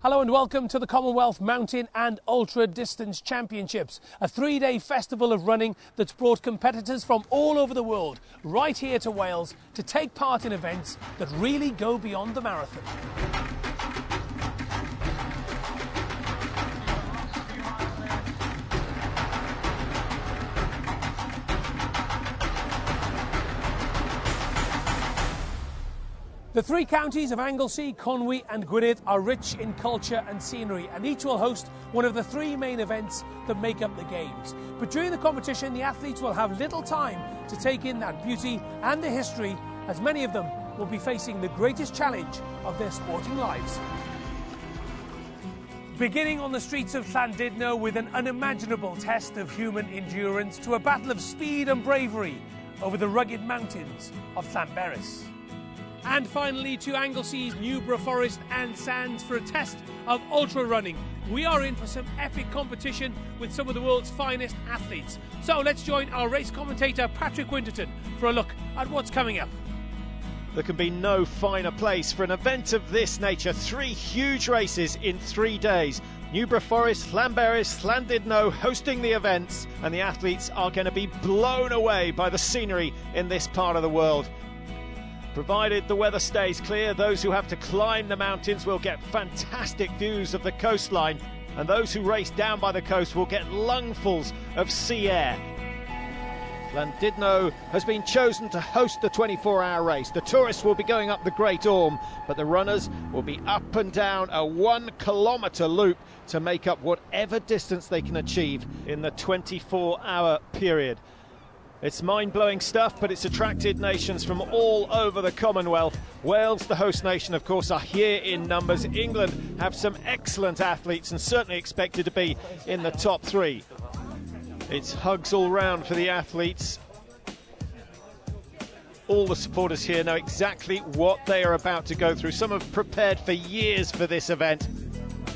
Hello and welcome to the Commonwealth Mountain and Ultra Distance Championships, a three-day festival of running that's brought competitors from all over the world right here to Wales to take part in events that really go beyond the marathon. The three counties of Anglesey, Conwy and Gwynedd are rich in culture and scenery, and each will host one of the three main events that make up the Games. But during the competition, the athletes will have little time to take in that beauty and the history, as many of them will be facing the greatest challenge of their sporting lives. Beginning on the streets of Llandudno with an unimaginable test of human endurance to a battle of speed and bravery over the rugged mountains of Llanberis. And finally to Anglesey's Newborough Forest and Sands for a test of ultra running. We are in for some epic competition with some of the world's finest athletes. So let's join our race commentator Patrick Winterton for a look at what's coming up. There can be no finer place for an event of this nature. Three huge races in 3 days. Newborough Forest, Llanberis, Llandudno hosting the events, and the athletes are going to be blown away by the scenery in this part of the world. Provided the weather stays clear, those who have to climb the mountains will get fantastic views of the coastline, and those who race down by the coast will get lungfuls of sea air. Llandudno has been chosen to host the 24-hour race. The tourists will be going up the Great Orme, but the runners will be up and down a 1 kilometre loop to make up whatever distance they can achieve in the 24-hour period. It's mind-blowing stuff, but it's attracted nations from all over the Commonwealth. Wales, the host nation, of course, are here in numbers. England have some excellent athletes and certainly expected to be in the top three. It's hugs all round for the athletes. All the supporters here know exactly what they are about to go through. Some have prepared for years for this event,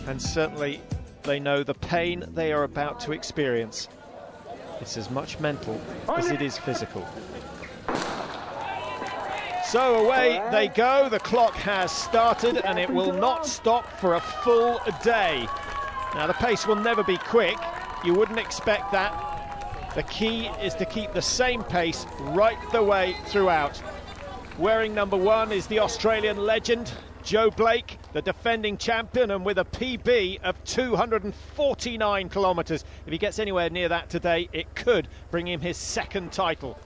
and certainly they know the pain they are about to experience. It's as much mental as it is physical. So away they go. The clock has started and it will not stop for a full day. Now the pace will never be quick. You wouldn't expect that. The key is to keep the same pace right the way throughout. Wearing number 1 is the Australian legend, Joe Blake, the defending champion, and with a PB of 249 kilometres. If he gets anywhere near that today, it could bring him his second title.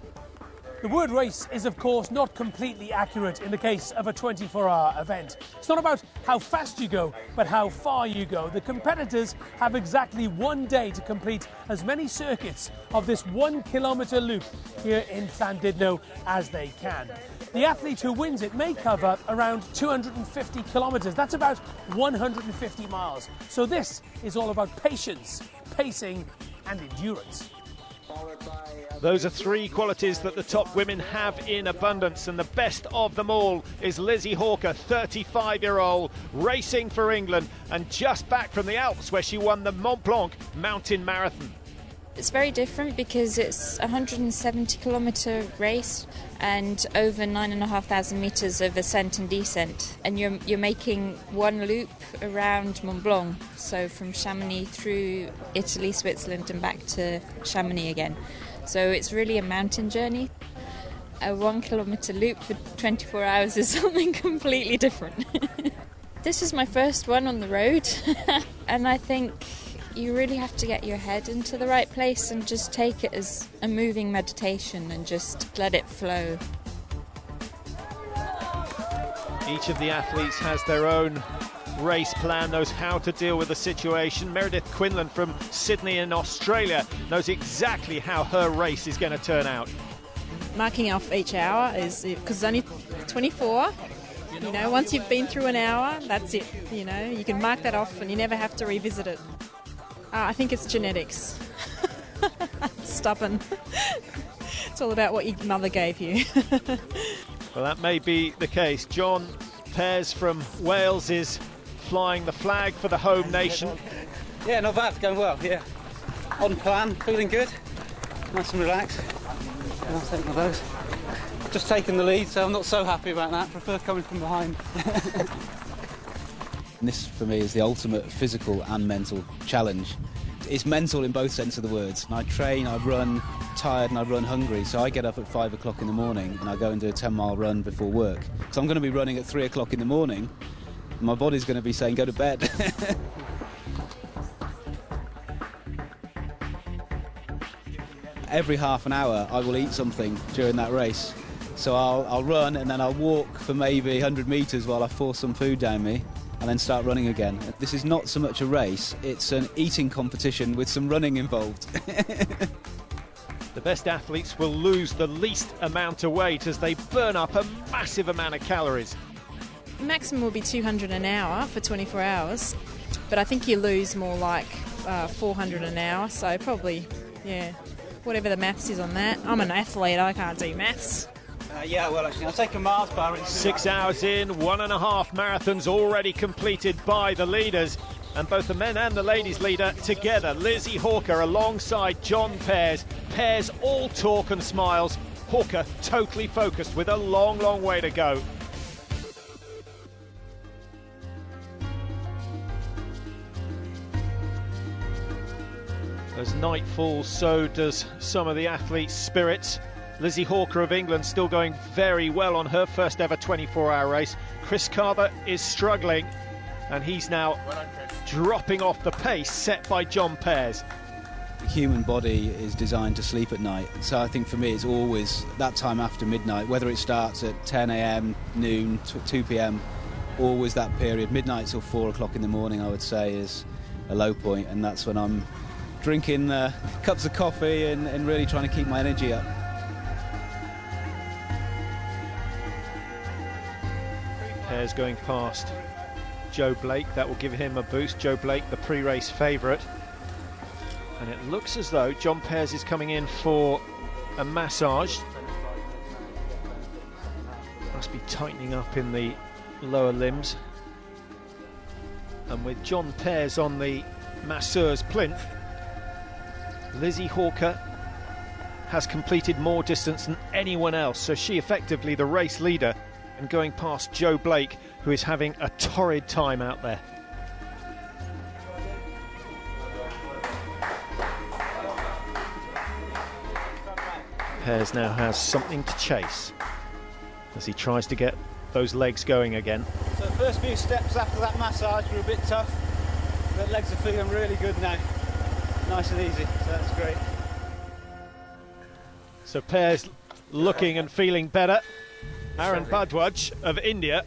The word race is, of course, not completely accurate in the case of a 24-hour event. It's not about how fast you go, but how far you go. The competitors have exactly 1 day to complete as many circuits of this 1 kilometre loop here in Llandudno as they can. The athlete who wins it may cover around 250 kilometres. That's about 150 miles. So this is all about patience, pacing and endurance. Those are three qualities that the top women have in abundance, and the best of them all is Lizzie Hawker, 35-year-old, racing for England and just back from the Alps where she won the Mont Blanc mountain marathon. It's very different because it's a 170-kilometre race and over 9,500 metres of ascent and descent, and you're making one loop around Mont Blanc, so from Chamonix through Italy, Switzerland and back to Chamonix again. So it's really a mountain journey. A 1 kilometre loop for 24 hours is something completely different. This is my first one on the road and I think you really have to get your head into the right place and just take it as a moving meditation and just let it flow. Each of the athletes has their own race plan, knows how to deal with the situation. Meredith Quinlan from Sydney in Australia knows exactly how her race is going to turn out. Marking off each hour is, because it's only 24, you know, once you've been through an hour, that's it, you know, you can mark that off and you never have to revisit it. I think it's genetics. Stubborn. It's all about what your mother gave you. Well, that may be the case. John Pears from Wales is flying the flag for the home nation. Yeah, not bad, going well, yeah. On plan, feeling good. Nice and relaxed. I'll take one of those. Just taking the lead, so I'm not so happy about that. Prefer coming from behind. This, for me, is the ultimate physical and mental challenge. It's mental in both sense of the words. And I train, I run tired and I run hungry, so I get up at 5 o'clock in the morning and I go and do a 10-mile run before work. So I'm going to be running at 3 o'clock in the morning, and my body's going to be saying, go to bed. Every half an hour I will eat something during that race. So I'll run and then I'll walk for maybe 100 metres while I force some food down me, and then start running again. This is not so much a race, it's an eating competition with some running involved. The best athletes will lose the least amount of weight as they burn up a massive amount of calories. Maximum will be 200 an hour for 24 hours, but I think you lose more like 400 an hour, so probably, yeah, whatever the maths is on that. I'm an athlete, I can't do maths. Yeah, well, actually, I'll take a Mars bar. 6 hours in, 1.5 marathons already completed by the leaders. And both the men and the ladies leader together. Lizzie Hawker alongside John Pears. Pears all talk and smiles. Hawker totally focused with a long, long way to go. As night falls, so does some of the athletes' spirits. Lizzie Hawker of England still going very well on her first ever 24-hour race. Chris Carver is struggling, and he's now dropping off the pace set by John Pears. The human body is designed to sleep at night, so I think for me it's always that time after midnight, whether it starts at 10 a.m, noon, 2 p.m, always that period. Midnight till 4 o'clock in the morning, I would say, is a low point, and that's when I'm drinking cups of coffee and really trying to keep my energy up. Pears going past Joe Blake, that will give him a boost. Joe Blake, the pre-race favourite. And it looks as though John Pears is coming in for a massage. Must be tightening up in the lower limbs. And with John Pears on the masseur's plinth, Lizzie Hawker has completed more distance than anyone else, so she effectively the race leader, and going past Joe Blake, who is having a torrid time out there. Pears now has something to chase as he tries to get those legs going again. So the first few steps after that massage were a bit tough, but legs are feeling really good now. Nice and easy, so that's great. So Pears looking and feeling better. Aaron Bhardwaj of India,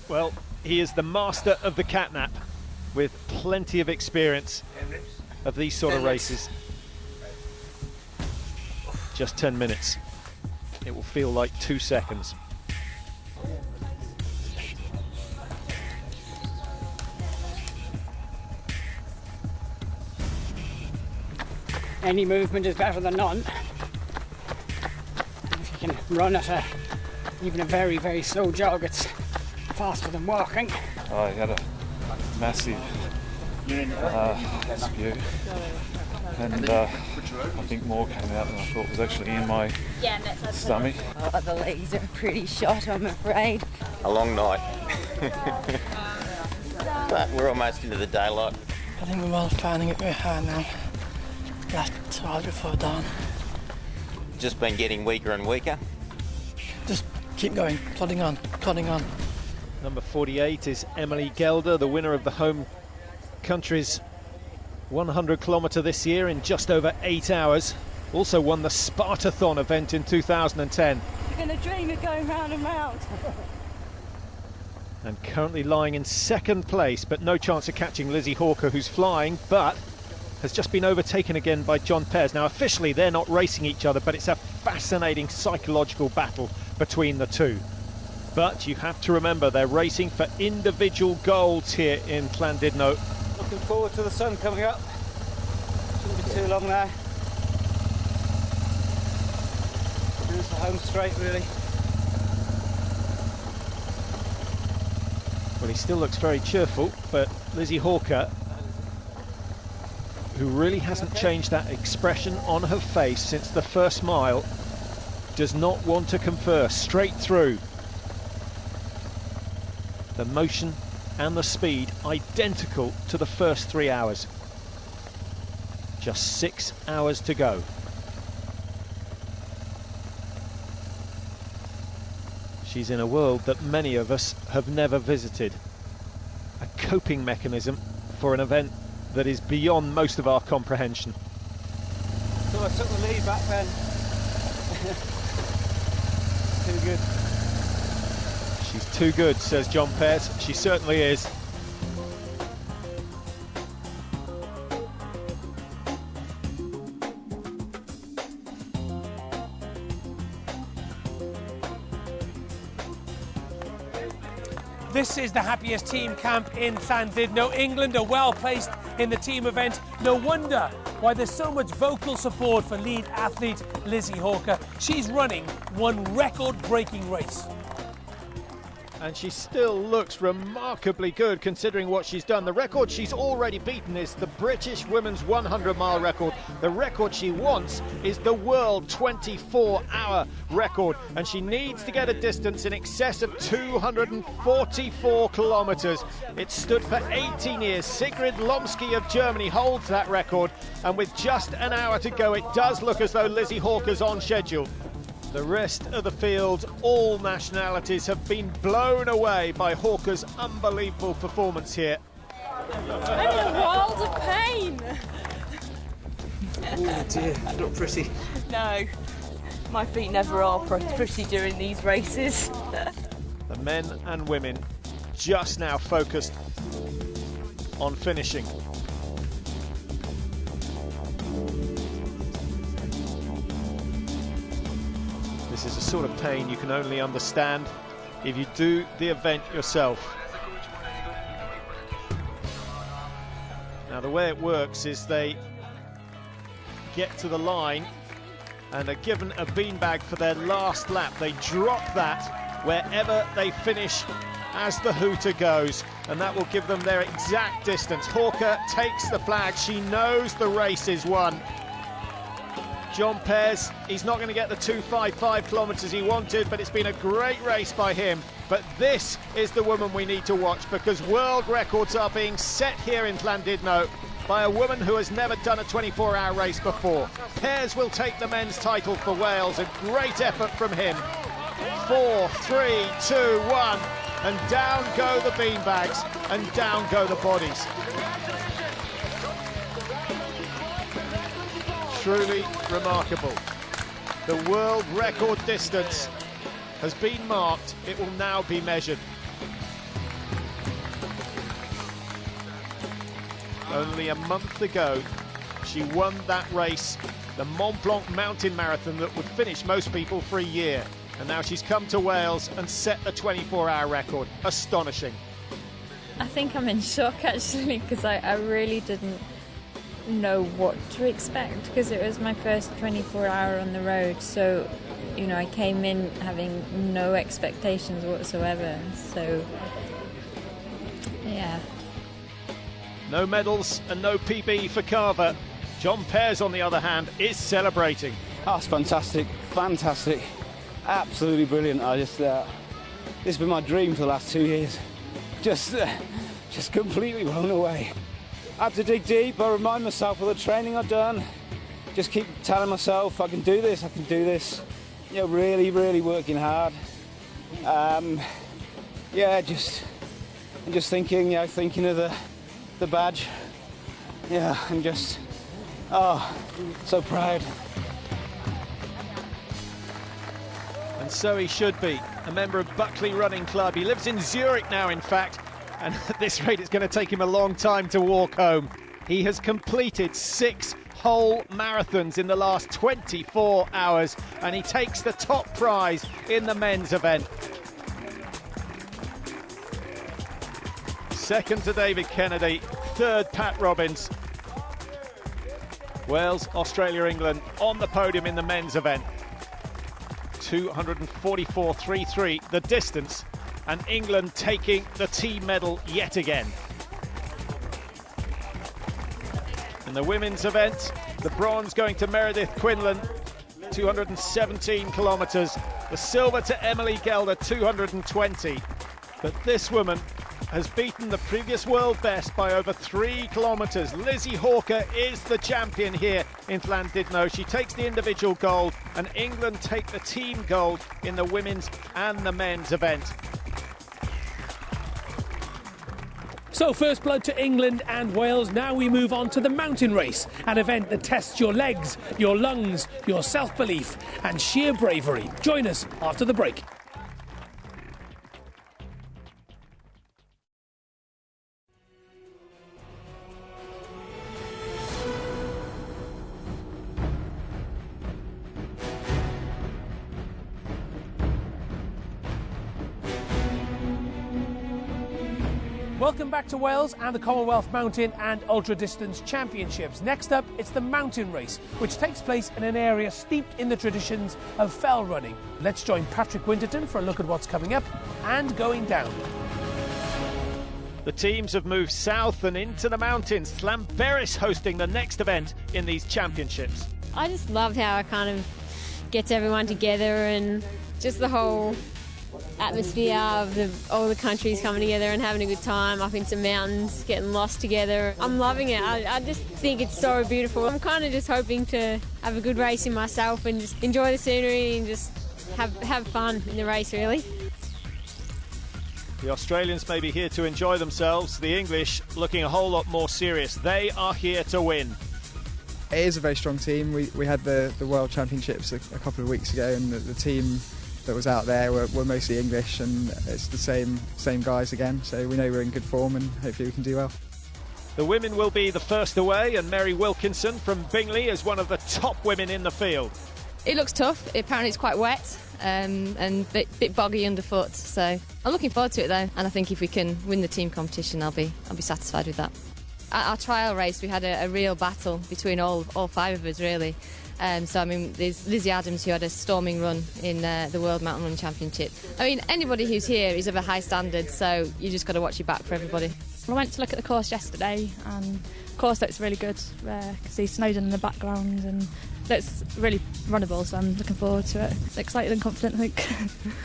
well, he is the master of the catnap with plenty of experience of these sort of races. Just 10 minutes. It will feel like 2 seconds. Any movement is better than none. If you can run at even a very, very slow jog, it's faster than walking. I had a massive spew, and I think more came out than I thought was actually in my stomach. Oh, the legs are pretty shot, I'm afraid. A long night, but we're almost into the daylight. I think we're all finding it very hard now. Last 2 hours before dawn. Just been getting weaker and weaker. Just keep going, plodding on, plodding on. Number 48 is Emily Gelder, the winner of the home country's 100-kilometre this year in just over 8 hours. Also won the Spartathon event in 2010. You're going to dream of going round and round. And currently lying in second place, but no chance of catching Lizzie Hawker, who's flying, but has just been overtaken again by John Pears. Now, officially, they're not racing each other, but it's a fascinating psychological battle between the two. But you have to remember, they're racing for individual golds here in Llandudno. Looking forward to the sun coming up. Shouldn't be too long now. It's the home straight, really. Well, he still looks very cheerful, but Lizzie Hawker, who really hasn't changed that expression on her face since the first mile, does not want to confer. Straight through. The motion and the speed identical to the first 3 hours. Just 6 hours to go. She's in a world that many of us have never visited. A coping mechanism for an event that is beyond most of our comprehension. So I took the lead back then. Too good. She's too good, says John Pears. She certainly is. This is the happiest team camp in Llandudno. England are well placed in the team event. No wonder why there's so much vocal support for lead athlete Lizzie Hawker. She's running one record-breaking race. And she still looks remarkably good considering what she's done. The record she's already beaten is the British women's 100-mile record. The record she wants is the world 24-hour record. And she needs to get a distance in excess of 244 kilometres. It stood for 18 years. Sigrid Lomsky of Germany holds that record. And with just an hour to go, it does look as though Lizzie Hawker's on schedule. The rest of the field, all nationalities, have been blown away by Hawker's unbelievable performance here. I'm in a world of pain. Oh dear, not pretty. No, my feet never are pretty during these races. The men and women just now focused on finishing. This is a sort of pain you can only understand if you do the event yourself. Now the way it works is they get to the line and are given a beanbag for their last lap. They drop that wherever they finish as the hooter goes, and that will give them their exact distance. Hawker takes the flag. She knows the race is won. John Pears, he's not going to get the 255 kilometres he wanted, but it's been a great race by him. But this is the woman we need to watch, because world records are being set here in Llandudno by a woman who has never done a 24-hour race before. Pears will take the men's title for Wales. A great effort from him. 4, 3, 2, 1, and down go the beanbags, and down go the bodies. Truly remarkable. The world record distance has been marked. It will now be measured. Only a month ago, she won that race, the Mont Blanc Mountain Marathon that would finish most people for a year. And now she's come to Wales and set the 24-hour record. Astonishing. I think I'm in shock actually, because I really didn't know what to expect, because it was my first 24-hour on the road. So, you know, I came in having no expectations whatsoever. So, yeah. No medals and no PB for Carver. John Pears, on the other hand, is celebrating. Oh, it's fantastic, fantastic, absolutely brilliant. This has been my dream for the last 2 years. Just completely blown away. I had to dig deep. I remind myself of the training I've done. Just keep telling myself I can do this, I can do this. You know, really, really working hard. Yeah, just thinking, you know, thinking of the badge. Yeah, and just, oh, so proud. And so he should be, a member of Buckley Running Club. He lives in Zurich now, in fact, and at this rate it's going to take him a long time to walk home. He has completed 6 whole marathons in the last 24 hours, and he takes the top prize in the men's event. Second to David Kennedy, third Pat Robbins. Wales, Australia, England on the podium in the men's event. 244.33 the distance, and England taking the team medal yet again. In the women's event, the bronze going to Meredith Quinlan, 217 kilometres. The silver to Emily Gelder, 220. But this woman has beaten the previous world best by over 3 kilometres. Lizzie Hawker is the champion here in Llandudno. She takes the individual gold, and England take the team gold in the women's and the men's event. So first blood to England and Wales. Now we move on to the mountain race, an event that tests your legs, your lungs, your self-belief and sheer bravery. Join us after the break. Welcome back to Wales and the Commonwealth Mountain and Ultra Distance Championships. Next up, it's the mountain race, which takes place in an area steeped in the traditions of fell running. Let's join Patrick Winterton for a look at what's coming up and going down. The teams have moved south and into the mountains. Llanberis hosting the next event in these championships. I just love how it kind of gets everyone together and just the whole atmosphere of all the countries coming together and having a good time up in some mountains, getting lost together. I'm loving it. I just think it's so beautiful. I'm kind of just hoping to have a good race in myself and just enjoy the scenery and just have fun in the race, really. The Australians may be here to enjoy themselves. The English looking a whole lot more serious. They are here to win. It is a very strong team. We had the World Championships a couple of weeks ago, and the team that was out there were mostly English, and it's the same guys again, so we know we're in good form and hopefully we can do well. The women will be the first away, and Mary Wilkinson from Bingley is one of the top women in the field. It looks tough. Apparently it's quite wet and a bit boggy underfoot, so I'm looking forward to it though, and I think if we can win the team competition I'll be satisfied with that. At our trial race we had a real battle between all 5 of us really. So, I mean, there's Lizzie Adams, who had a storming run in the World Mountain Run Championship. I mean, anybody who's here is of a high standard, so you just got to watch your back for everybody. I went to look at the course yesterday, and the course looks really good. I can see Snowdon in the background, and it's really runnable, so I'm looking forward to it. Excited and confident, I think.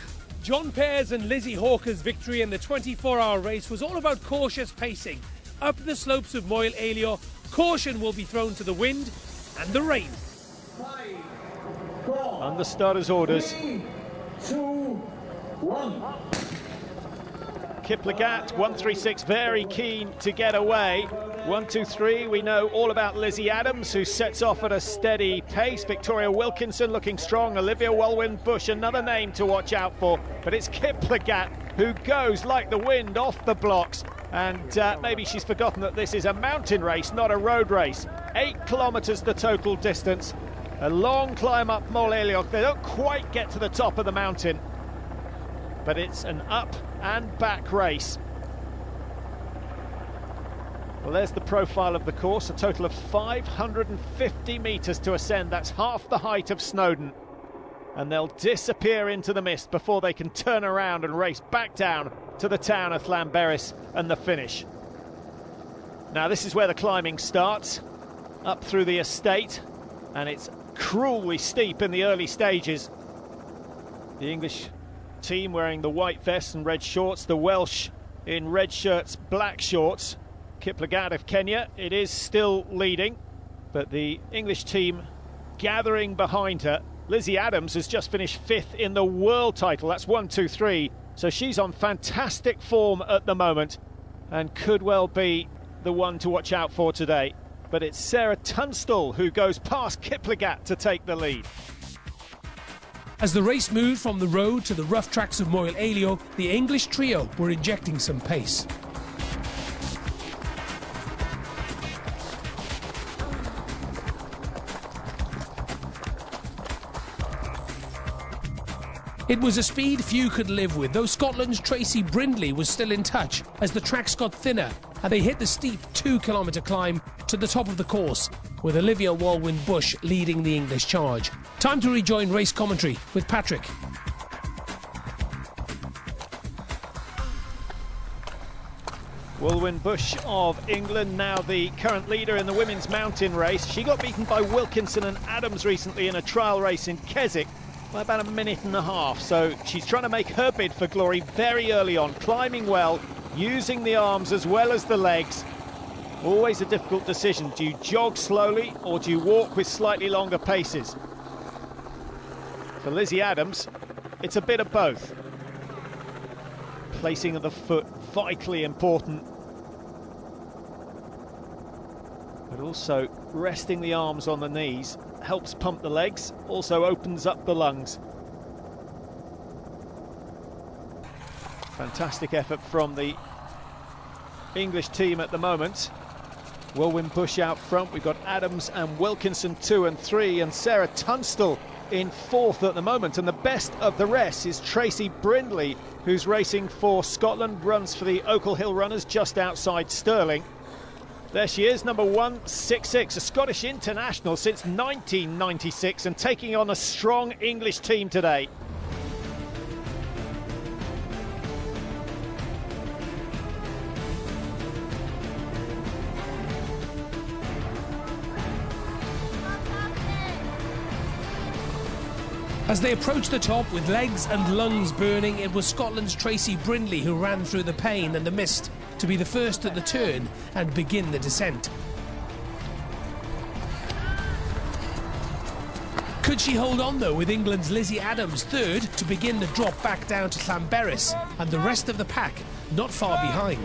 John Pears and Lizzie Hawker's victory in the 24-hour race was all about cautious pacing. Up the slopes of Moel Eilio, caution will be thrown to the wind and the rain. Under starters' orders. 3, 2, 1. Kiplagat, 136, very keen to get away. 1, 2, 3, we know all about Lizzie Adams, who sets off at a steady pace. Victoria Wilkinson looking strong. Olivia Walwyn-Bush, another name to watch out for. But it's Kiplagat who goes like the wind off the blocks. And maybe she's forgotten that this is a mountain race, not a road race. 8 kilometres the total distance. A long climb up Moel Eilio. They don't quite get to the top of the mountain, but it's an up and back race. Well, there's the profile of the course, a total of 550 metres to ascend. That's half the height of Snowdon. And they'll disappear into the mist before they can turn around and race back down to the town of Llanberis and the finish. Now, this is where the climbing starts, up through the estate, and it's cruelly steep in the early stages. The English team wearing the white vests and red shorts, the Welsh in red shirts, black shorts. Kiplagat of Kenya, it is still leading, but the English team gathering behind her. Lizzie Adams has just finished 5th in the world title. That's 1, 2, 3. So she's on fantastic form at the moment and could well be the one to watch out for today. But it's Sarah Tunstall who goes past Kiplagat to take the lead. As the race moved from the road to the rough tracks of Moel Eilio, the English trio were injecting some pace. It was a speed few could live with, though Scotland's Tracy Brindley was still in touch as the tracks got thinner and they hit the steep 2-kilometre climb to the top of the course, with Olivia Walwyn-Bush leading the English charge. Time to rejoin race commentary with Patrick. Walwyn-Bush of England, now the current leader in the women's mountain race. She got beaten by Wilkinson and Adams recently in a trial race in Keswick by about 1.5 minutes, so she's trying to make her bid for glory very early on, climbing well, using the arms as well as the legs. Always a difficult decision. Do you jog slowly or do you walk with slightly longer paces? For Lizzie Adams, it's a bit of both. Placing of the foot, vitally important. But also resting the arms on the knees helps pump the legs, also opens up the lungs. Fantastic effort from the English team at the moment. Will Bush out front. We've got Adams and Wilkinson 2 and 3, and Sarah Tunstall in 4th at the moment. And the best of the rest is Tracy Brindley, who's racing for Scotland, runs for the Oakle Hill Runners just outside Stirling. There she is, number 166, a Scottish international since 1996 and taking on a strong English team today. As they approached the top with legs and lungs burning, it was Scotland's Tracy Brindley who ran through the pain and the mist to be the first at the turn and begin the descent. Could she hold on though, with England's Lizzie Adams third to begin the drop back down to Llanberis and the rest of the pack not far behind?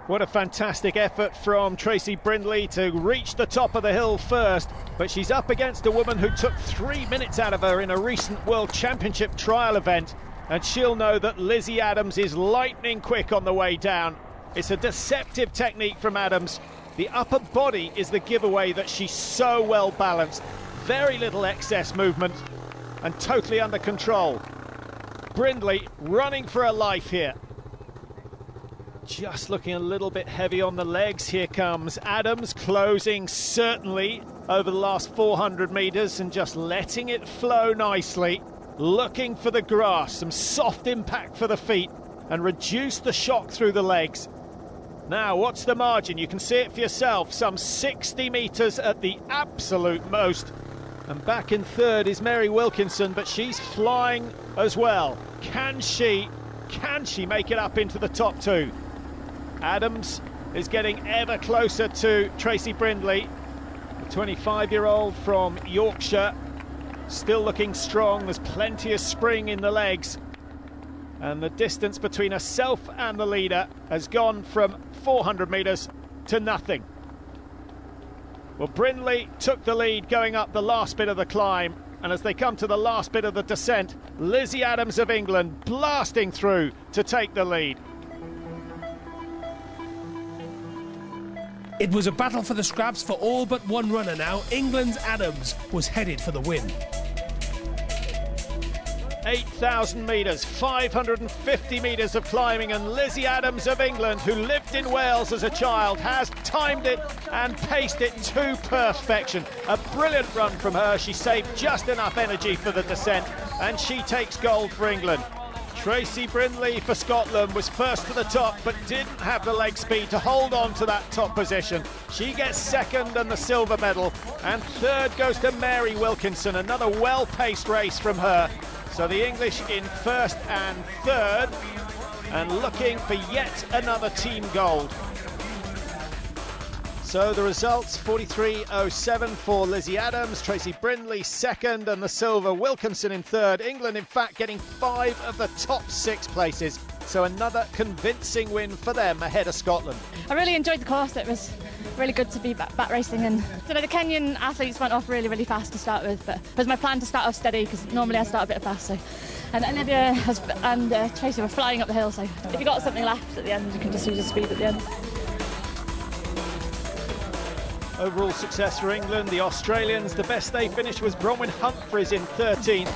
What a fantastic effort from Tracy Brindley to reach the top of the hill first, but she's up against a woman who took 3 minutes out of her in a recent World Championship trial event, and she'll know that Lizzie Adams is lightning quick on the way down. It's a deceptive technique from Adams. The upper body is the giveaway that she's so well balanced, very little excess movement and totally under control. Brindley running for her life here. Just looking a little bit heavy on the legs. Here comes Adams, closing certainly over the last 400 metres and just letting it flow nicely. Looking for the grass, some soft impact for the feet and reduce the shock through the legs. Now, what's the margin? You can see it for yourself, some 60 metres at the absolute most. And back in third is Mary Wilkinson, but she's flying as well. Can she make it up into the top two? Adams is getting ever closer to Tracy Brindley, the 25-year-old from Yorkshire, still looking strong. There's plenty of spring in the legs, and the distance between herself and the leader has gone from 400 metres to nothing. Well, Brindley took the lead going up the last bit of the climb, and as they come to the last bit of the descent, Lizzie Adams of England blasting through to take the lead. It was a battle for the scraps for all but one runner now. England's Adams was headed for the win. 8,000 metres, 550 metres of climbing, and Lizzie Adams of England, who lived in Wales as a child, has timed it and paced it to perfection. A brilliant run from her. She saved just enough energy for the descent, and she takes gold for England. Tracy Brindley for Scotland was first to the top, but didn't have the leg speed to hold on to that top position. She gets second and the silver medal, and third goes to Mary Wilkinson. Another well-paced race from her. So the English in first and third, and looking for yet another team gold. So the results, 43.07 for Lizzie Adams, Tracy Brindley second, and the silver, Wilkinson in third. England, in fact, getting 5 of the top 6 places. So another convincing win for them ahead of Scotland. I really enjoyed the course. It was really good to be back racing, and the Kenyan athletes went off really fast to start with, but it was my plan to start off steady because normally I start a bit fast. So, and Olivia and Tracy were flying up the hill, so if you got something left at the end, you can just use the speed at the end. Overall success for England. The Australians, the best they finished was Bronwyn Humphries in 13th.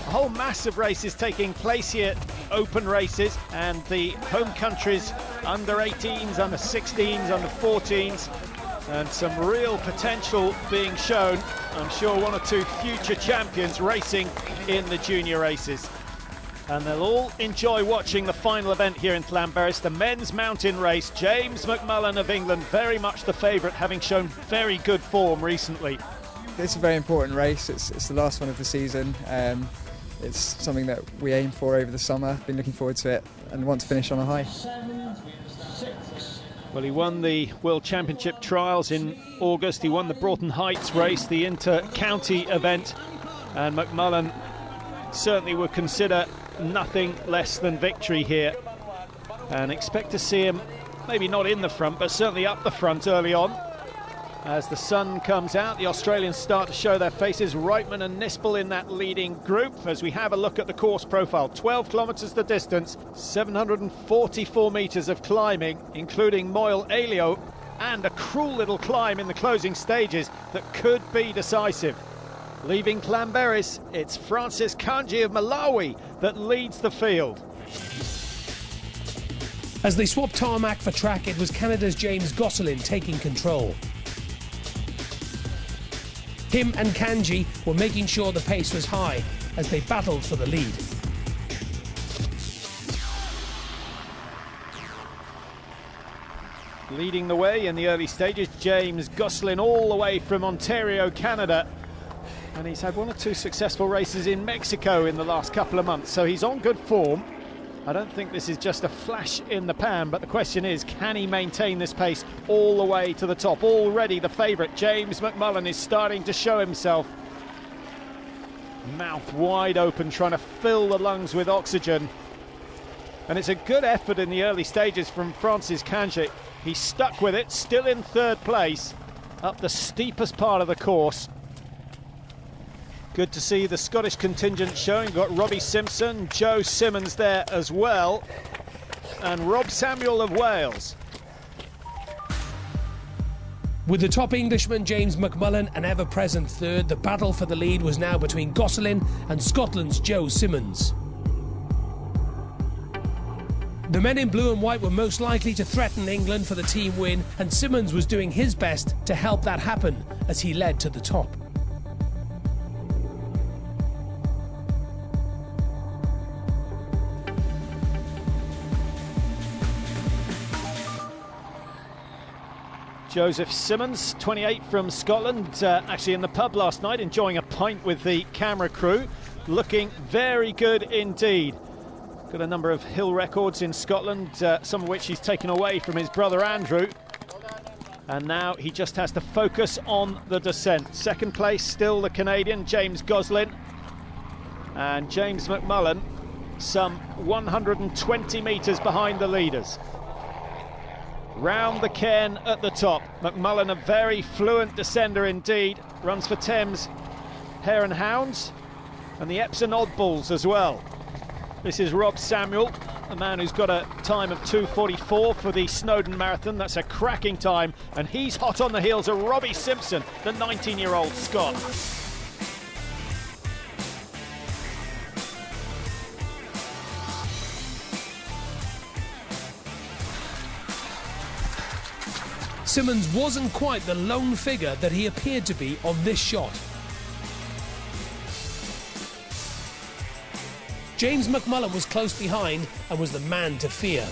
A whole mass of races taking place here, open races, and the home countries, under 18s, under 16s, under 14s, and some real potential being shown. I'm sure 1 or 2 future champions racing in the junior races. And they'll all enjoy watching the final event here in Llanberis, the men's mountain race. James McMullen of England, very much the favourite, having shown very good form recently. It's a very important race. It's the last one of the season. It's something that we aim for over the summer. Been looking forward to it and want to finish on a high. Well, he won the World Championship trials in August. He won the Broughton Heights race, the inter-county event. And McMullen certainly would consider nothing less than victory here. And expect to see him, maybe not in the front, but certainly up the front early on. As the sun comes out, the Australians start to show their faces. Reitman and Nispel in that leading group. As we have a look at the course profile, 12 kilometres the distance, 744 metres of climbing, including Moel Eilio, and a cruel little climb in the closing stages that could be decisive. Leaving Llanberis, it's Francis Kanji of Malawi that leads the field. As they swapped tarmac for track, it was Canada's James Gosselin taking control. Him and Kanji were making sure the pace was high as they battled for the lead. Leading the way in the early stages, James Gosselin all the way from Ontario, Canada. And he's had one or two successful races in Mexico in the last couple of months, so he's on good form. I don't think this is just a flash in the pan, but the question is, can he maintain this pace all the way to the top? Already the favourite, James McMullen, is starting to show himself. Mouth wide open, trying to fill the lungs with oxygen. And it's a good effort in the early stages from Francis Kanji. He stuck with it, still in third place, up the steepest part of the course. Good to see the Scottish contingent showing. Got Robbie Simpson, Joe Simmons there as well, and Rob Samuel of Wales. With the top Englishman James McMullen an ever-present third, the battle for the lead was now between Gosselin and Scotland's Joe Simmons. The men in blue and white were most likely to threaten England for the team win, and Simmons was doing his best to help that happen as he led to the top. Joseph Simmons, 28, from Scotland, actually in the pub last night, enjoying a pint with the camera crew, looking very good indeed. Got a number of hill records in Scotland, some of which he's taken away from his brother Andrew. And now he just has to focus on the descent. Second place, still the Canadian, James Gosselin. And James McMullen, some 120 metres behind the leaders. Round the cairn at the top. McMullen, a very fluent descender indeed. Runs for Thames Hare and Hounds and the Epsom Oddballs as well. This is Rob Samuel, a man who's got a time of 2:44 for the Snowdon Marathon. That's a cracking time, and he's hot on the heels of Robbie Simpson, the 19-year-old Scot. Simmons wasn't quite the lone figure that he appeared to be on this shot. James McMullen was close behind and was the man to fear.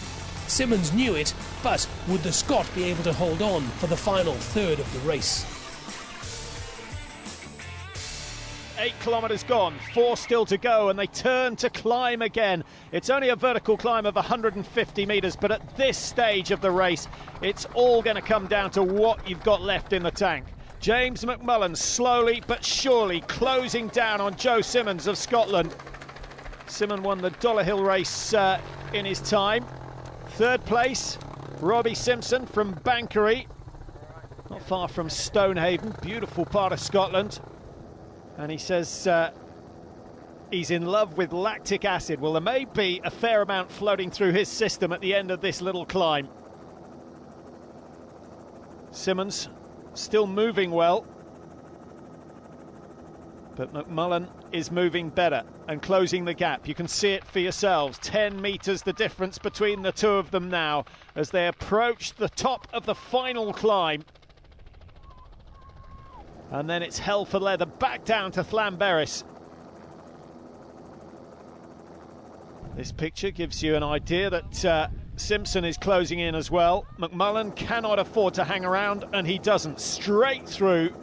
Simmons knew it, but would the Scot be able to hold on for the final third of the race? 8 kilometres gone, 4 still to go, and they turn to climb again. It's only a vertical climb of 150 metres, but at this stage of the race, it's all going to come down to what you've got left in the tank. James McMullen slowly but surely closing down on Joe Simmons of Scotland. Simmons won the Dollar Hill race in his time. Third place, Robbie Simpson from Bankery, not far from Stonehaven, beautiful part of Scotland. And he says he's in love with lactic acid. Well, there may be a fair amount floating through his system at the end of this little climb. Simmons still moving well, but McMullen is moving better and closing the gap. You can see it for yourselves. 10 metres the difference between the two of them now as they approach the top of the final climb. And then it's hell for leather back down to Llanberis. This picture gives you an idea that Simpson is closing in as well. McMullen cannot afford to hang around, and he doesn't. Straight through,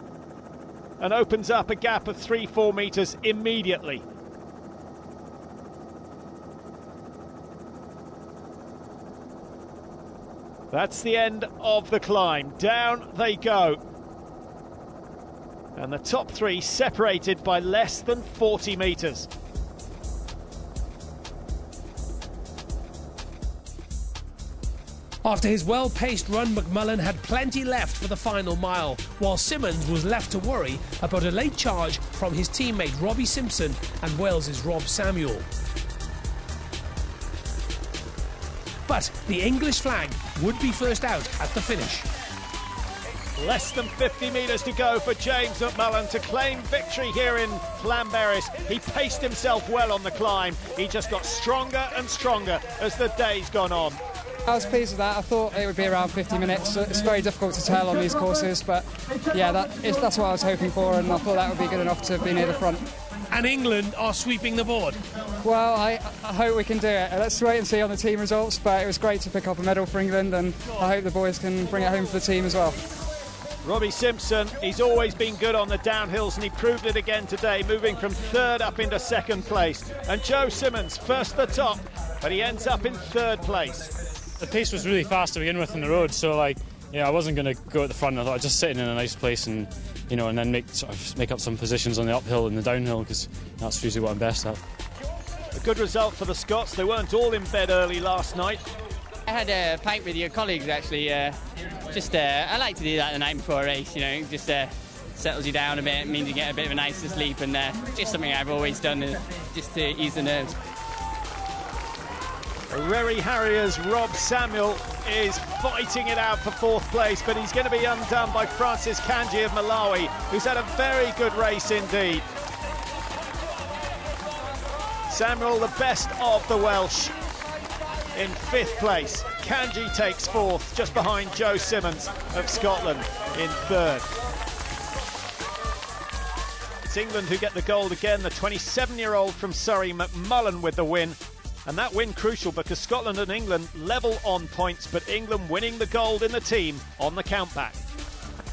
and opens up a gap of 3-4 metres immediately. That's the end of the climb. Down they go. And the top three separated by less than 40 metres. After his well-paced run, McMullen had plenty left for the final mile, while Simmons was left to worry about a late charge from his teammate Robbie Simpson and Wales's Rob Samuel. But the English flag would be first out at the finish. Less than 50 metres to go for James McMullen to claim victory here in Llanberis. He paced himself well on the climb. He just got stronger and stronger as the day's gone on. I was pleased with that. I thought it would be around 50 minutes. It's very difficult to tell on these courses, but yeah, that's what I was hoping for, and I thought that would be good enough to be near the front. And England are sweeping the board. Well, I hope we can do it. Let's wait and see on the team results, but it was great to pick up a medal for England, and I hope the boys can bring it home for the team as well. Robbie Simpson, he's always been good on the downhills, and he proved it again today, moving from third up into second place. And Joe Simmons, first the top, but he ends up in third place. The pace was really fast to begin with on the road, so I wasn't going to go at the front. I thought I'd just sitting in a nice place and then make up some positions on the uphill and the downhill, because that's usually what I'm best at. A good result for the Scots. They weren't all in bed early last night. I had a pint with your colleagues actually. I like to do that the night before a race. Just settles you down a bit, means you get a bit of a nicer sleep, and just something I've always done just to ease the nerves. Reri Harrier's Rob Samuel is fighting it out for fourth place, but he's going to be undone by Francis Kanji of Malawi, who's had a very good race indeed. Samuel, the best of the Welsh, in fifth place. Kanji takes fourth, just behind Joe Simmons of Scotland in third. It's England who get the gold again, the 27-year-old from Surrey, McMullen, with the win. And that win crucial because Scotland and England level on points, but England winning the gold in the team on the countback.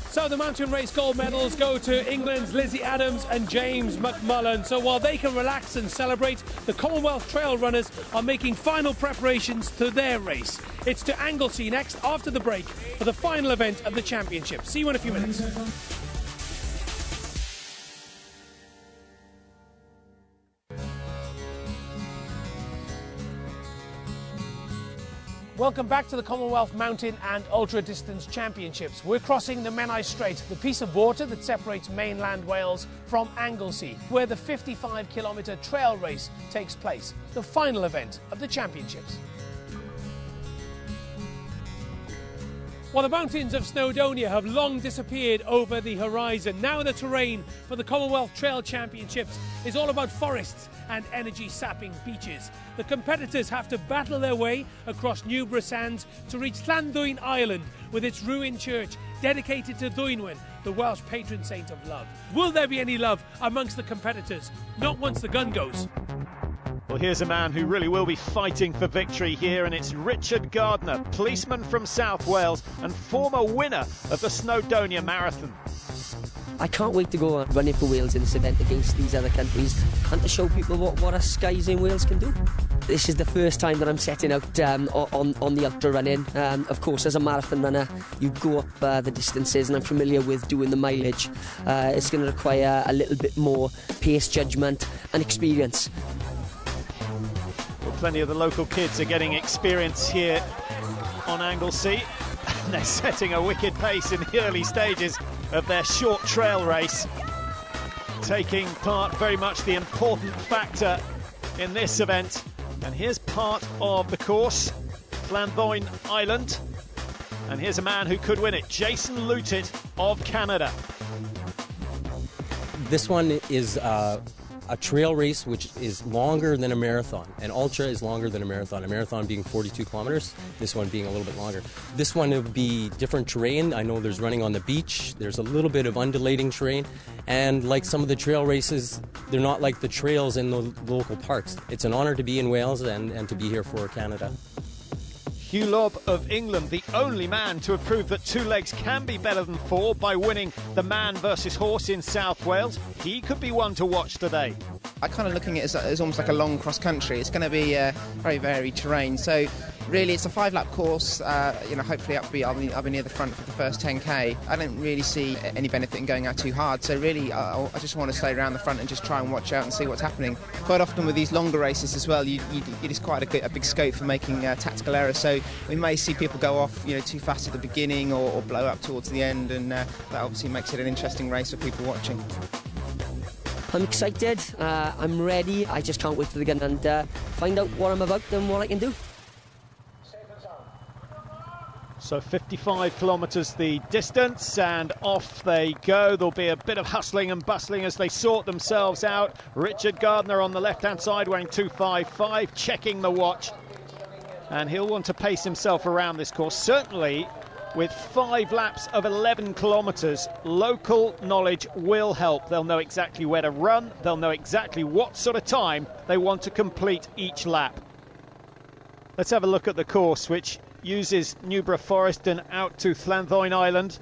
So the mountain race gold medals go to England's Lizzie Adams and James McMullen. So while they can relax and celebrate, the Commonwealth trail runners are making final preparations to their race. It's to Anglesey next after the break for the final event of the championship. See you in a few minutes. Welcome back to the Commonwealth Mountain and Ultra Distance Championships. We're crossing the Menai Strait, the piece of water that separates mainland Wales from Anglesey, where the 55-kilometre trail race takes place, the final event of the championships. While the mountains of Snowdonia have long disappeared over the horizon, now the terrain for the Commonwealth Trail Championships is all about forests and energy-sapping beaches. The competitors have to battle their way across Newborough sands to reach Llandwyn Island with its ruined church dedicated to Ddwynwen, the Welsh patron saint of love. Will there be any love amongst the competitors? Not once the gun goes. Well, here's a man who really will be fighting for victory here, and it's Richard Gardner, policeman from South Wales and former winner of the Snowdonia Marathon. I can't wait to go running for Wales in this event against these other countries and to show people what us guys in Wales can do. This is the first time that I'm setting out on the ultra running. Of course, as a marathon runner, you go up the distances, and I'm familiar with doing the mileage. It's going to require a little bit more pace judgment and experience. Well, plenty of the local kids are getting experience here on Anglesey. They're setting a wicked pace in the early stages of their short trail race, taking part very much the important factor in this event. And here's part of the course, Llandwyn Island, and here's a man who could win it, Jason Lutit of Canada. This one is a a trail race which is longer than a marathon. An ultra is longer than a marathon being 42 kilometers, this one being a little bit longer. This one would be different terrain. I know there's running on the beach, there's a little bit of undulating terrain, and like some of the trail races, they're not like the trails in the local parks. It's an honour to be in Wales and to be here for Canada. Hugh Lobb of England, the only man to have proved that 2 legs can be better than 4 by winning the man versus horse in South Wales. He could be one to watch today. I kind of looking at it as almost like a long cross country. It's going to be very varied terrain. So really, it's a 5-lap course. Hopefully I'll be near the front for the first 10k. I don't really see any benefit in going out too hard. So really, I just want to stay around the front and just try and watch out and see what's happening. Quite often with these longer races as well, it is quite a big scope for making tactical errors. So we may see people go off, too fast at the beginning or blow up towards the end, and that obviously makes it an interesting race for people watching. I'm excited, I'm ready, I just can't wait to begin and find out what I'm about and what I can do. So 55 kilometres the distance, and off they go. There'll be a bit of hustling and bustling as they sort themselves out. Richard Gardner on the left-hand side wearing 2:55, checking the watch. And he'll want to pace himself around this course. Certainly, with 5 laps of 11 kilometres, local knowledge will help. They'll know exactly where to run. They'll know exactly what sort of time they want to complete each lap. Let's have a look at the course, which uses Newborough Forest and out to Llanddowin Island.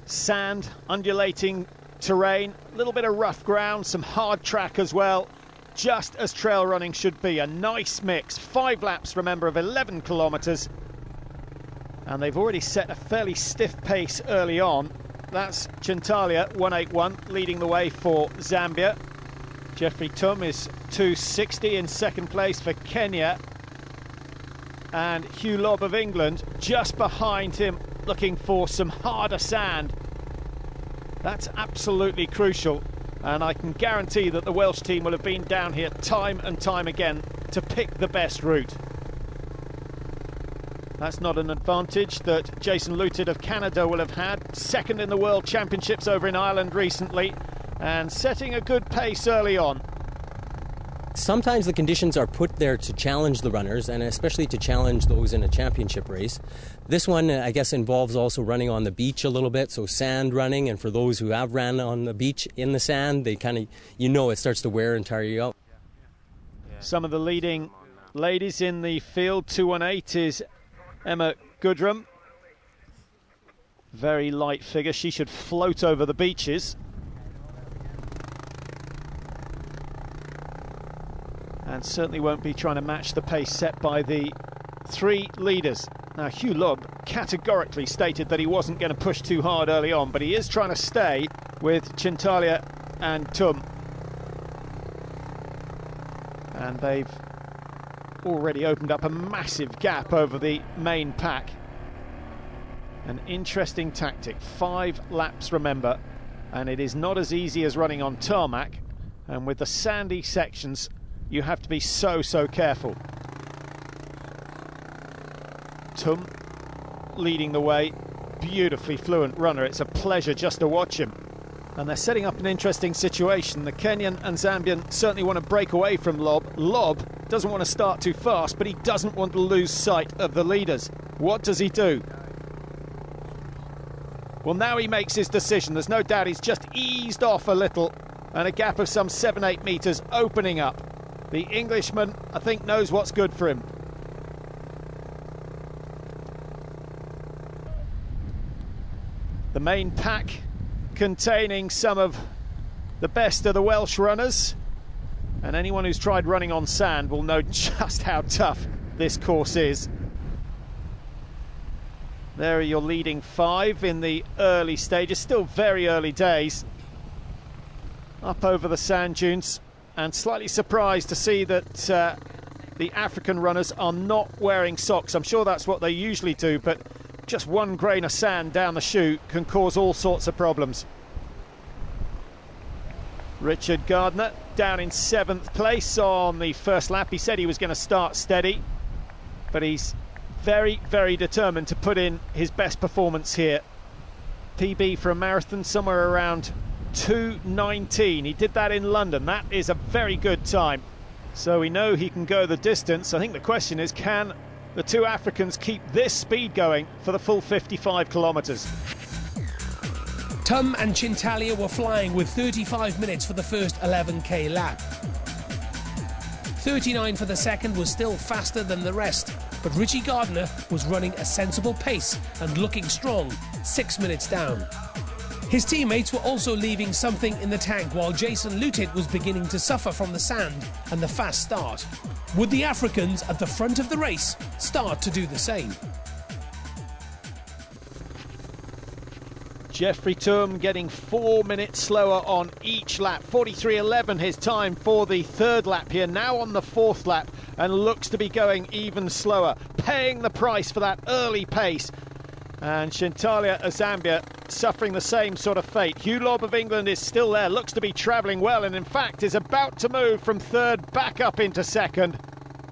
Sand, undulating terrain, a little bit of rough ground, some hard track as well. Just as trail running should be. A nice mix. 5 laps, remember, of 11 kilometres. And they've already set a fairly stiff pace early on. That's Chintalia, 181, leading the way for Zambia. Jeffrey Tum is 260 in second place for Kenya. And Hugh Lobb of England just behind him, looking for some harder sand. That's absolutely crucial. And I can guarantee that the Welsh team will have been down here time and time again to pick the best route. That's not an advantage that Jason Luted of Canada will have had. Second in the World Championships over in Ireland recently, and setting a good pace early on. Sometimes the conditions are put there to challenge the runners, and especially to challenge those in a championship race. This one, I guess, involves also running on the beach a little bit, so sand running, and for those who have ran on the beach in the sand, they kind of, it starts to wear and tire you out. Some of the leading ladies in the field, 218 is Emma Goodrum. Very light figure, she should float over the beaches. And certainly won't be trying to match the pace set by the 3 leaders. Now, Hugh Lobb categorically stated that he wasn't going to push too hard early on, but he is trying to stay with Chintalia and Tum. And they've already opened up a massive gap over the main pack. An interesting tactic. 5 laps, remember, and it is not as easy as running on tarmac. And with the sandy sections, you have to be so careful. Tum leading the way, beautifully fluent runner. It's a pleasure just to watch him. And they're setting up an interesting situation. The Kenyan and Zambian certainly want to break away from Lobb. Lobb doesn't want to start too fast, but he doesn't want to lose sight of the leaders. What does he do? Well, now he makes his decision. There's no doubt he's just eased off a little, and a gap of some 7-8 metres opening up. The Englishman, I think, knows what's good for him. The main pack containing some of the best of the Welsh runners, and anyone who's tried running on sand will know just how tough this course is. There are your leading 5 in the early stages, still very early days. Up over the sand dunes. And slightly surprised to see that the African runners are not wearing socks. I'm sure that's what they usually do, but just one grain of sand down the chute can cause all sorts of problems. Richard Gardner down in 7th place on the first lap. He said he was going to start steady, but he's very determined to put in his best performance here. PB for a marathon somewhere around 2:19. He did that in London. That is a very good time. So we know he can go the distance. I think the question is, can the two Africans keep this speed going for the full 55 kilometres? Tum and Chintalia were flying with 35 minutes for the first 11k lap. 39 for the second was still faster than the rest, but Richie Gardner was running a sensible pace and looking strong, 6 minutes down. His teammates were also leaving something in the tank, while Jason Lutit was beginning to suffer from the sand and the fast start. Would the Africans at the front of the race start to do the same? Jeffrey Tum getting 4 minutes slower on each lap. 43.11 his time for the third lap here, now on the fourth lap, and looks to be going even slower, paying the price for that early pace. And Chintalia of Zambia suffering the same sort of fate. Hugh Lobb of England is still there, looks to be travelling well, and in fact is about to move from third back up into second.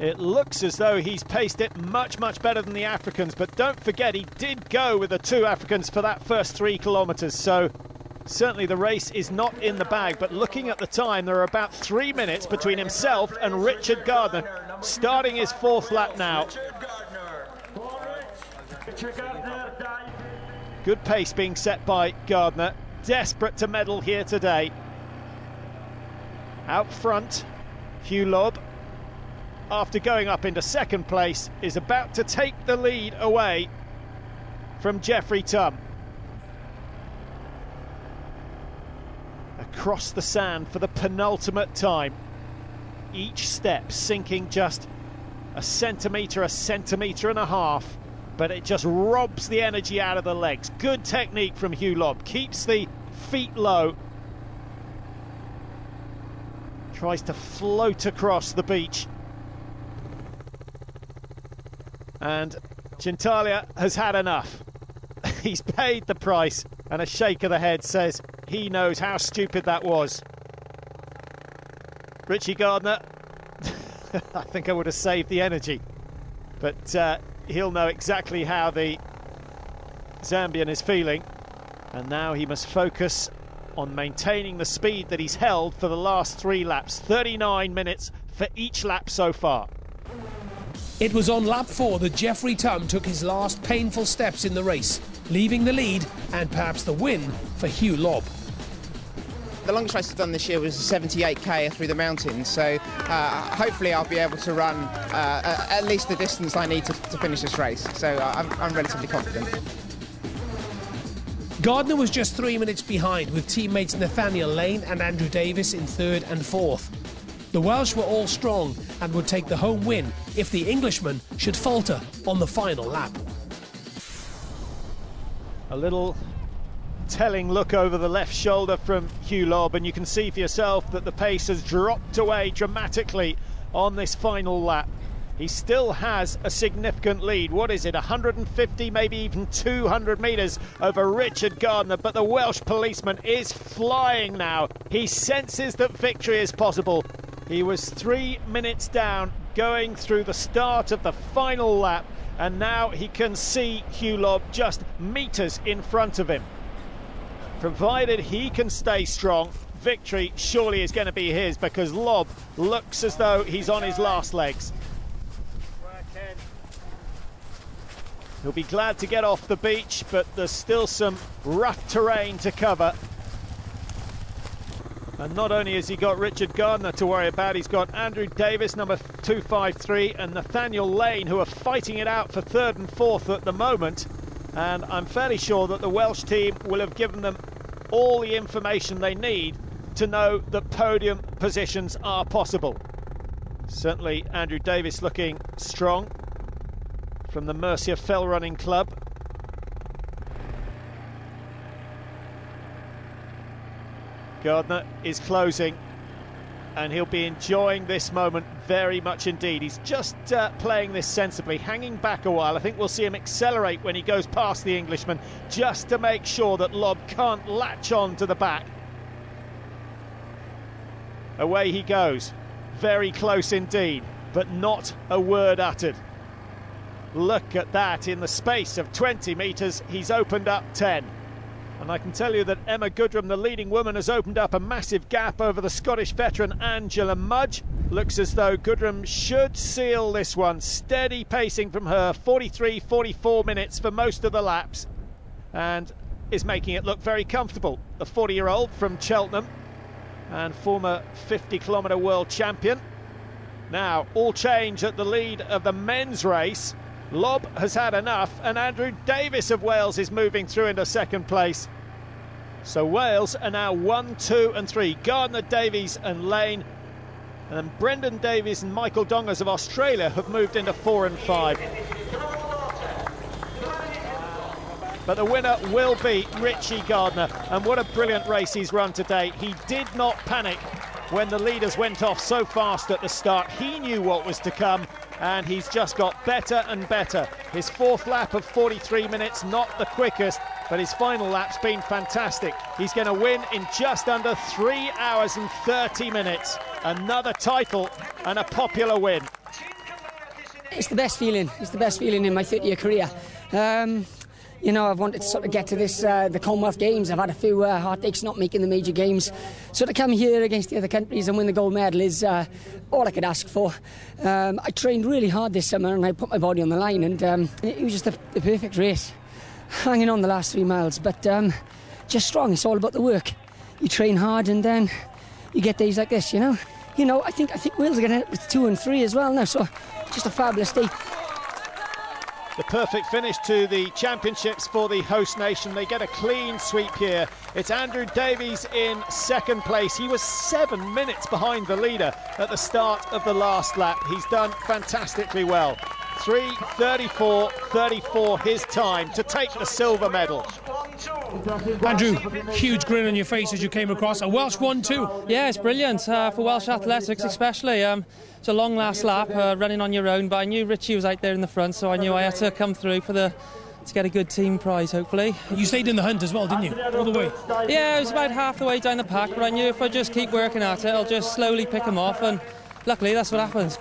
It looks as though he's paced it much, much better than the Africans, but don't forget he did go with the two Africans for that first 3 kilometres, so certainly the race is not in the bag. But looking at the time, there are about 3 minutes between himself and Richard Gardner, starting his fourth lap now. Good pace being set by Gardner, desperate to medal here today. Out front, Hugh Lobb, after going up into second place, is about to take the lead away from Jeffrey Tum. Across the sand for the penultimate time. Each step sinking just a centimetre and a half, but it just robs the energy out of the legs. Good technique from Hugh Lobb, keeps the feet low. Tries to float across the beach. And Chintalia has had enough. He's paid the price, and a shake of the head says he knows how stupid that was. Richie Gardner, I think I would have saved the energy, but he'll know exactly how the Zambian is feeling, and now he must focus on maintaining the speed that he's held for the last 3 laps. 39 minutes for each lap so far. It was on lap 4 that Jeffrey Tum took his last painful steps in the race, leaving the lead and perhaps the win for Hugh Lobb. The longest race I've done this year was 78k through the mountains, so hopefully I'll be able to run at least the distance I need to finish this race, so I'm relatively confident. Gardner was just 3 minutes behind, with teammates Nathaniel Lane and Andrew Davis in third and fourth. The Welsh were all strong and would take the home win if the Englishman should falter on the final lap. A little telling look over the left shoulder from Hugh Lobb, and you can see for yourself that the pace has dropped away dramatically on this final lap. He still has a significant lead. What is it, 150, maybe even 200 metres over Richard Gardner, but the Welsh policeman is flying now. He senses that victory is possible. He was 3 minutes down going through the start of the final lap, and now he can see Hugh Lobb just metres in front of him. Provided he can stay strong, victory surely is going to be his, because Lobb looks as though he's on his last legs. He'll be glad to get off the beach, but there's still some rough terrain to cover. And not only has he got Richard Gardner to worry about, he's got Andrew Davis, number 253, and Nathaniel Lane, who are fighting it out for third and fourth at the moment. And I'm fairly sure that the Welsh team will have given them all the information they need to know that podium positions are possible. Certainly Andrew Davis looking strong from the Mercia Fell Running Club. Gardner is closing, and he'll be enjoying this moment very much indeed. He's just playing this sensibly, hanging back a while. I think we'll see him accelerate when he goes past the Englishman, just to make sure that Lobb can't latch on to the back. Away he goes, very close indeed, but not a word uttered. Look at that, in the space of 20 metres, he's opened up 10. And I can tell you that Emma Goodrum, the leading woman, has opened up a massive gap over the Scottish veteran Angela Mudge. Looks as though Goodrum should seal this one. Steady pacing from her, 44 minutes for most of the laps, and is making it look very comfortable. The 40-year-old from Cheltenham and former 50-kilometre world champion. Now, all change at the lead of the men's race. Lobb has had enough, and Andrew Davies of Wales is moving through into second place. So Wales are now 1, 2 and 3. Gardner, Davies and Lane. And then Brendan Davies and Michael Dongers of Australia have moved into 4 and 5. But the winner will be Richie Gardner. And what a brilliant race he's run today. He did not panic when the leaders went off so fast at the start. He knew what was to come, and he's just got better and better. His fourth lap of 43 minutes, not the quickest, but his final lap's been fantastic. He's going to win in just under 3 hours and 30 minutes. Another title and a popular win. It's the best feeling. It's the best feeling in my 30-year career. You know, I've wanted to sort of get to this, the Commonwealth Games. I've had a few heartaches not making the major games. So to come here against the other countries and win the gold medal is all I could ask for. I trained really hard this summer and I put my body on the line, and it was just the perfect race. Hanging on the last 3 miles, but just strong. It's all about the work. You train hard and then you get days like this, you know. You know, I think Wales are going to with 2 and 3 as well now, so just a fabulous day. The perfect finish to the championships for the host nation. They get a clean sweep here. It's Andrew Davies in second place. He was 7 minutes behind the leader at the start of the last lap. He's done fantastically well. 3:34.34 his time to take the silver medal. Andrew, huge grin on your face as you came across. A Welsh one too. Yeah, it's brilliant for Welsh athletics especially. It's a long last lap running on your own, but I knew Richie was out there in the front, so I knew I had to come through to get a good team prize, hopefully. You stayed in the hunt as well, didn't you? All the way? Yeah, it was about half the way down the pack, but I knew if I just keep working at it, I'll just slowly pick them off, and luckily that's what happens.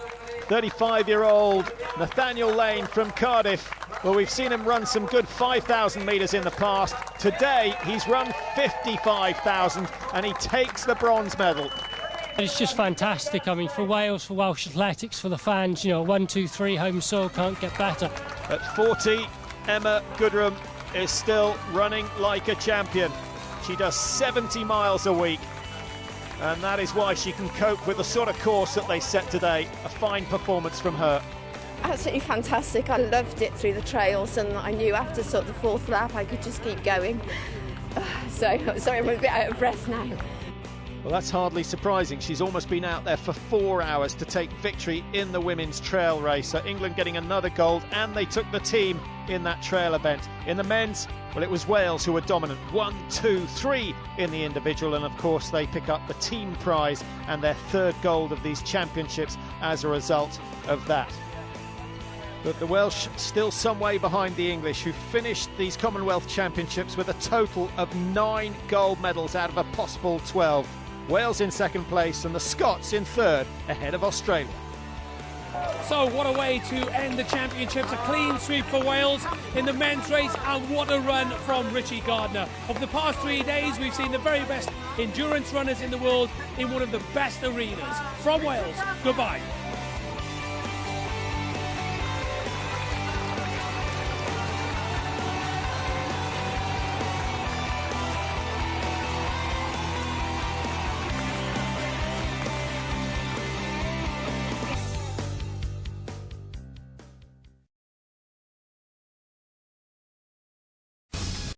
35-year-old Nathaniel Lane from Cardiff. Well, we've seen him run some good 5,000 metres in the past. Today, he's run 55,000 and he takes the bronze medal. It's just fantastic. I mean, for Wales, for Welsh athletics, for the fans, you know, 1, 2, 3, home soil, can't get better. At 40, Emma Goodrum is still running like a champion. She does 70 miles a week, and that is why she can cope with the sort of course that they set today. A fine performance from her. Absolutely fantastic. I loved it through the trails, and I knew after sort of the fourth lap I could just keep going. So, sorry, I'm a bit out of breath now. Well, that's hardly surprising. She's almost been out there for 4 hours to take victory in the women's trail race. So England getting another gold, and they took the team in that trail event. In the men's, well, it was Wales who were dominant. 1, 2, 3 in the individual, and of course they pick up the team prize and their third gold of these championships as a result of that. But the Welsh still some way behind the English, who finished these Commonwealth Championships with a total of 9 gold medals out of a possible 12. Wales in second place and the Scots in third, ahead of Australia. So what a way to end the championships. A clean sweep for Wales in the men's race, and what a run from Richie Gardner. Over the past 3 days, we've seen the very best endurance runners in the world in one of the best arenas. From Wales, goodbye.